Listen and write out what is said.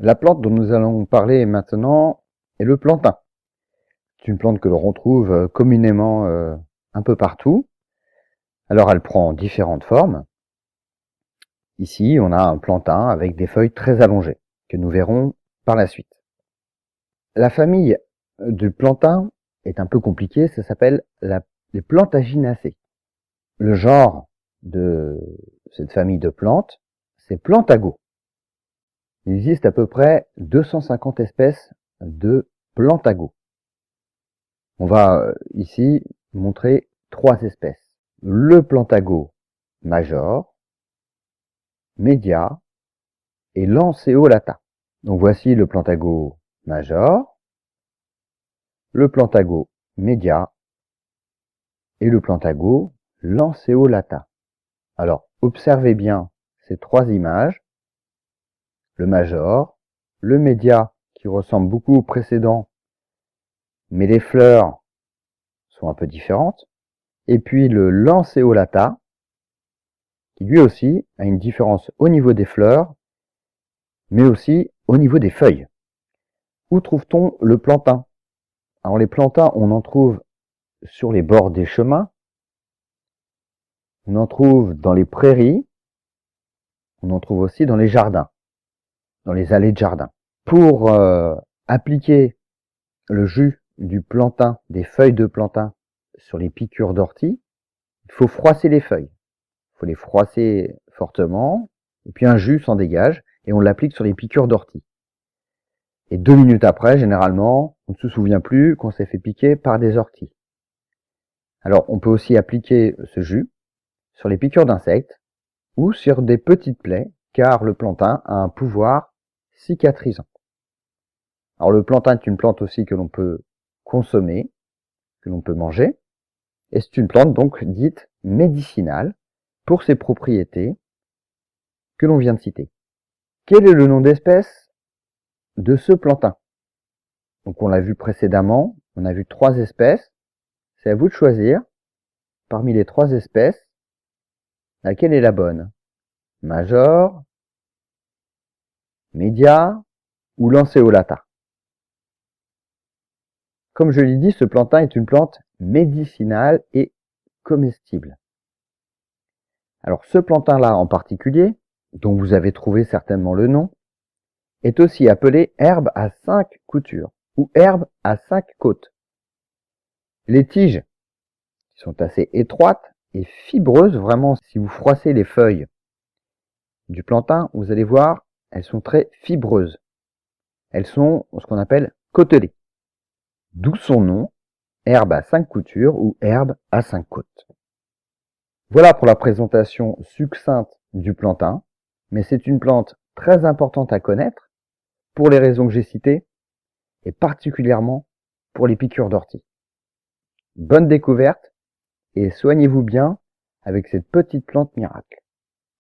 La plante dont nous allons parler maintenant est le plantain. C'est une plante que l'on retrouve communément un peu partout. Alors elle prend différentes formes. Ici, on a un plantain avec des feuilles très allongées, que nous verrons par la suite. La famille du plantain est un peu compliquée, ça s'appelle les Plantaginaceae. Le genre de cette famille de plantes, c'est Plantago. Il existe à peu près 250 espèces de Plantago. On va ici montrer 3 espèces. Le Plantago major, média et lanceolata. Donc voici le Plantago major, le Plantago média et le Plantago lanceolata. Alors observez bien ces 3 images. Le major, le média qui ressemble beaucoup au précédent, mais les fleurs sont un peu différentes. Et puis le lanceolata, qui lui aussi a une différence au niveau des fleurs, mais aussi au niveau des feuilles. Où trouve-t-on le plantain? Alors les plantains, on en trouve sur les bords des chemins, on en trouve dans les prairies, on en trouve aussi dans les jardins, dans les allées de jardin. Pour appliquer le jus du plantain, des feuilles de plantain sur les piqûres d'ortie, il faut froisser les feuilles. Il faut les froisser fortement, et puis un jus s'en dégage, et on l'applique sur les piqûres d'ortie. Et 2 minutes après, généralement, on ne se souvient plus qu'on s'est fait piquer par des orties. Alors, on peut aussi appliquer ce jus sur les piqûres d'insectes ou sur des petites plaies, car le plantain a un pouvoir cicatrisant. Alors, le plantain est une plante aussi que l'on peut consommer, que l'on peut manger, et c'est une plante donc dite médicinale pour ses propriétés que l'on vient de citer. Quel est le nom d'espèce de ce plantain? Donc, on l'a vu précédemment, on a vu 3 espèces. C'est à vous de choisir, parmi les 3 espèces, laquelle est la bonne? Major, média ou lanceolata? Comme je l'ai dit, ce plantain est une plante médicinale et comestible. Alors ce plantain-là en particulier, dont vous avez trouvé certainement le nom, est aussi appelé herbe à 5 coutures ou herbe à 5 côtes. Les tiges sont assez étroites et fibreuses, vraiment si vous froissez les feuilles du plantain, vous allez voir, elles sont très fibreuses. Elles sont ce qu'on appelle côtelées. D'où son nom, herbe à 5 coutures ou herbe à 5 côtes. Voilà pour la présentation succincte du plantain, mais c'est une plante très importante à connaître pour les raisons que j'ai citées et particulièrement pour les piqûres d'ortie. Bonne découverte et soignez-vous bien avec cette petite plante miracle.